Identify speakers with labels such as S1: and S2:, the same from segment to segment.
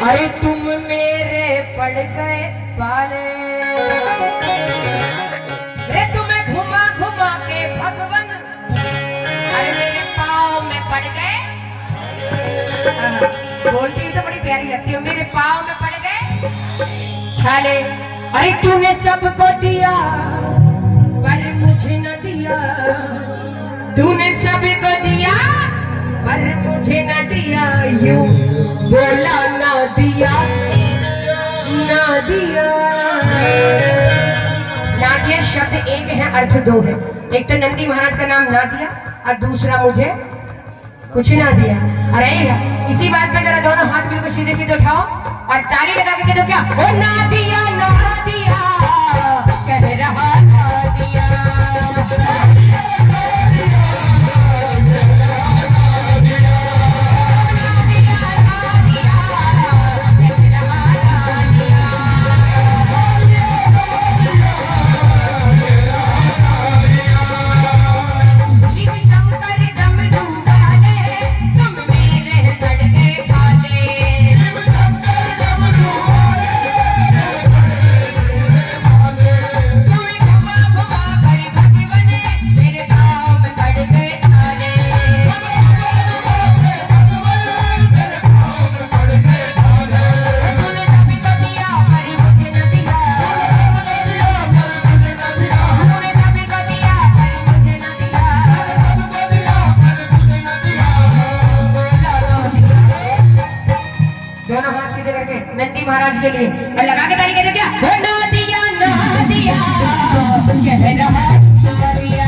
S1: अरे तुम मेरे पड़ गए पाले, अरे तुम्हें घुमा घुमा के भगवन, अरे मेरे पाँव में पड़ गए। बोलती हूँ तो बड़ी प्यारी लगती है, मेरे पाँव में पड़ गए छाले। अरे तूने सबको दिया पर मुझे न दिया, तूने सबको दिया पर मुझे न दिया, यूं बोला ना दिया ना दिया। ना दिया शब्द एक है, अर्थ दो है। एक तो नंदी महाराज का नाम ना दिया और दूसरा मुझे कुछ ना दिया। अरे इसी बात पे जरा दोनों हाथ बिल्कुल सीधे सीधे उठाओ और ताली लगा के कह दो क्या, ओ ना दिया कह रहा ना दिया। नंदी महाराज के लिए और लगा के ताली कहते क्या, ना दिया कह रहा ना दिया।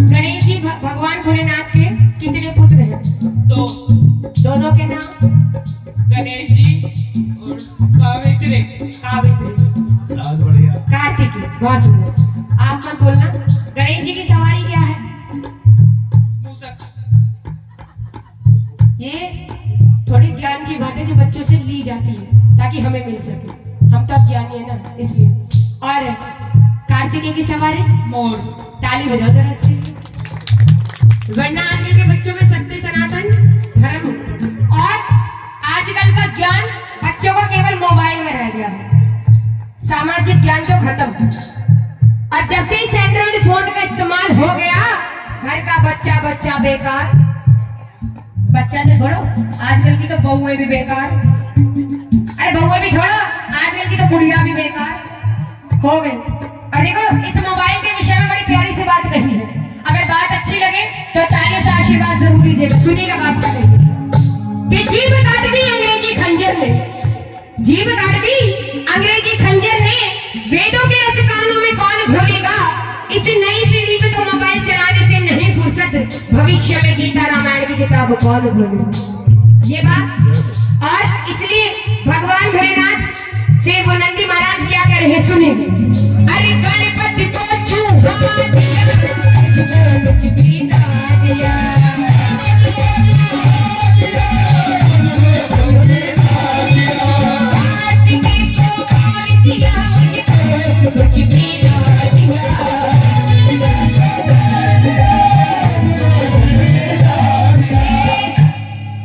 S1: गणेश जी भगवान भोलेनाथ के कितने पुत्र हैं? दो। दोनों के नाम
S2: गणेश जी और कावित्री।
S1: कार्तिकी। बहुत सुंदर। आप मत बोलना। गणेश जी की सवारी क्या है?
S2: मूसक।
S1: ये थोड़ी ज्ञान की बातें जो बच्चों से ली जाती है ताकि हमें मिल सके, हम तो अब ज्ञानी है ना इसलिए। और कार्तिकेय की सवारी
S2: मोर।
S1: ताली बजाओ जरा से, वरना आजकल के बच्चों में सत्य सनातन धर्म और आजकल का ज्ञान बच्चों को केवल मोबाइल में रह गया है, सामाजिक ज्ञान तो खत्म। और जब से इस एंड्रॉइड फोन का इस्तेमाल हो गया, घर का बच्चा बेकार। बच्चा तो छोड़ो, आजकल की तो बहुएं भी बेकार। अरे बहुएं भी छोड़ो, आजकल की तो बुढ़िया भी बेकार हो गई। और देखो इस मोबाइल के विषय में बड़ी प्यारी सी बात कही है, अगर बात अच्छी लगे तो तालियों से आशीर्वाद जरूर दीजिएगा। सुनिएगा बात क्या कही कि जीभ काट दी अंग्रेजी खंजर ने, जीभ काट दी अंग्रेजी खंजर ने, वेदों के रस कानों में कौन घोलेगा, इस नई पीढ़ी को तो मोबाइल चलाने से नहीं फुर्सत, भविष्य में गीता रामायण की किताब कौन खोलेगा। ये बात। और इसलिए भगवान भोलेनाथ से वो नंदी महाराज क्या कह रहे हैं, सुनिए। अरे गणपति को चूहा दिया, कुछ भी ना दिया, कार्तिकेय को मार दिया, मुझको कुछ भी ना दिया।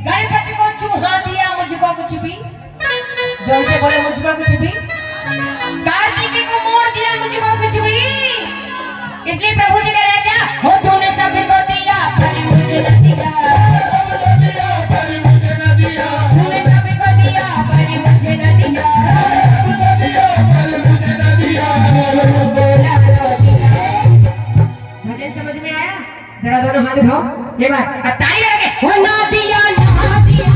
S1: गणपति को चूहा दिया, मुझको कुछ भी, जोर से बोले मुझको कुछ भी। कार्तिकेय को मोड़ दिया, मुझको कुछ भी। इसलिए प्रभु जी कह रहे क्या, हो तूने सभी को दिया पर मुझे न दिया, तूने सभी को दिया पर मुझे न दिया, भजन समझ में आया? जरा दोनों हाथ उठाओ। ये बात ताली लगा के, हो ना दिया ना दिया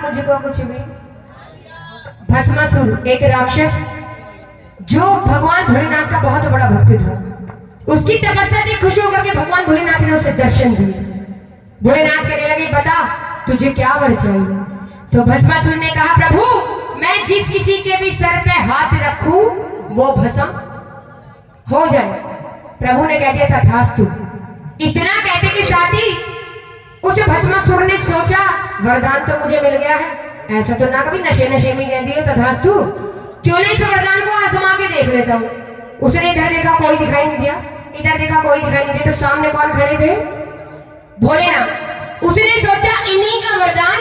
S1: मुझको कुछ भी। भस्मासुर एक राक्षस जो भगवान भोलेनाथ का बहुत बड़ा भक्त था, उसकी तपस्या से खुश होकर के भगवान भोलेनाथ ने उसे दर्शन दिए। भोलेनाथ कहने लगे बता तुझे क्या वर चाहिए। तो भस्मासुर ने कहा प्रभु मैं जिस किसी के भी सर पे हाथ रखूं वो भस्म हो जाए। प्रभु ने कह दिया तथास्तु। इतना कहते के साथ ही उस भस्मासुर ने सोचा वरदान तो मुझे मिल गया है, ऐसा तो ना कभी नशे नशे में कह दियो तथास्तु, क्यों नहीं इस वरदान को आजमा के देख लेता हूँ। उसने इधर देखा कोई दिखाई नहीं दिया, इधर देखा कोई दिखाई नहीं दिया, तो सामने कौन खड़े थे? भोलेनाथ। उसने सोचा इन्हीं का वरदान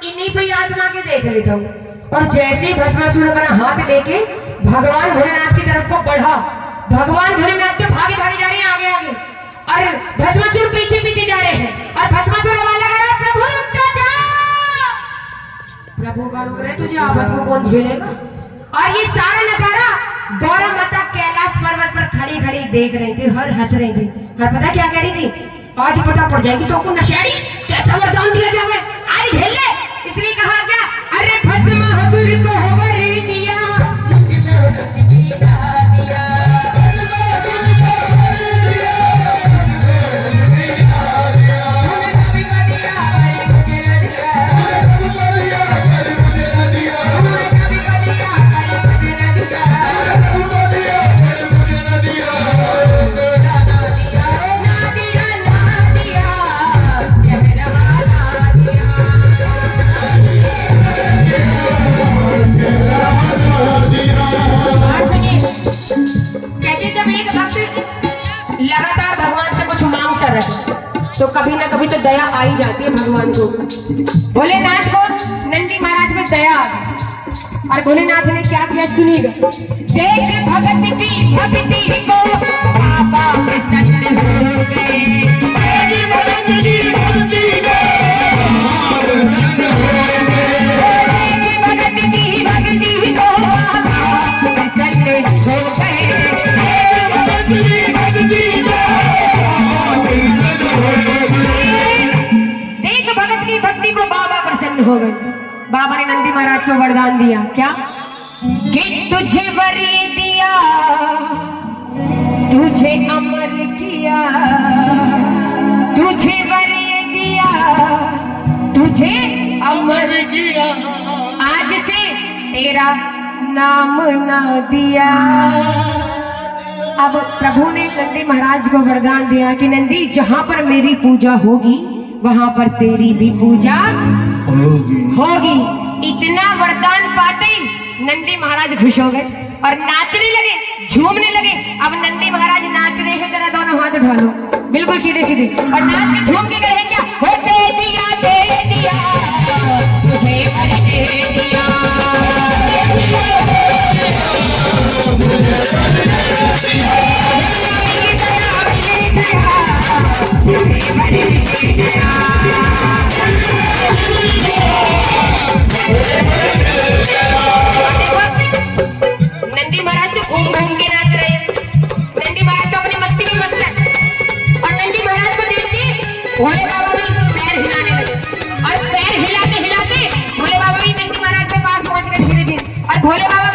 S1: इन्हीं पे आजमा के देख लेता हूँ। और जैसे भस्मासुर अपना हाथ लेके भगवान भोलेनाथ की तरफ को बढ़ा, भगवान भोलेनाथ तो भागे भागे जा रहे हैं आगे आगे और भस्मासुर पीछे पीछे जा रहे हैं। और भस्मासुर आवाज लगा रहा है प्रभु रुक तो जा। प्रभु का रुक रहे तुझे आफत को कौन झेलेगा। और ये सारा नजारा गौरा माता कैलाश पर्वत पर खड़ी खड़ी देख रही थी और हंस रही थी। और पता क्या कह रही थी? आज पता पड़ जाएगी तो नशेड़ी कैसा वरदान दिया जावे, आज झेल ले। इसलिए कहा क्या अरे भस्मासुर को वर दिया तो कभी ना कभी तो दया आ ही जाती है भगवान को। भोलेनाथ को नंदी महाराज में दया आ गई और भोलेनाथ ने क्या किया सुनिएगा। देख भगत की भक्ति को बाबा प्रसन्न हो गए। भक्ति को बाबा प्रसन्न हो गए। बाबा ने नंदी महाराज को वरदान दिया क्या कि तुझे वर दिया तुझे अमर किया, तुझे वर दिया तुझे अमर किया, आज से तेरा नाम ना दिया। अब प्रभु ने नंदी महाराज को वरदान दिया कि नंदी जहां पर मेरी पूजा होगी वहां पर तेरी भी पूजा होगी। इतना वरदान पाते ही नंदी महाराज खुश हो गए और नाचने लगे, झूमने लगे। अब नंदी महाराज नाच रहे हैं, जरा दोनों हाथ उठा लो बिल्कुल सीधे सीधे और नाच के झूम के गए हैं क्या हो दे दिया तुझे वर दे दिया। नंदी महाराज तो घूम घूम के नाच रहे हैं। नंदी महाराज तो अपनी मस्ती में मस्त है और नंदी महाराज को देख के भोले बाबा भी पैर हिलाने लगे और पैर हिलाते हिलाते भोले बाबा भी नंदी महाराज के पास पहुंच गए धीरे धीरे और भोले बाबा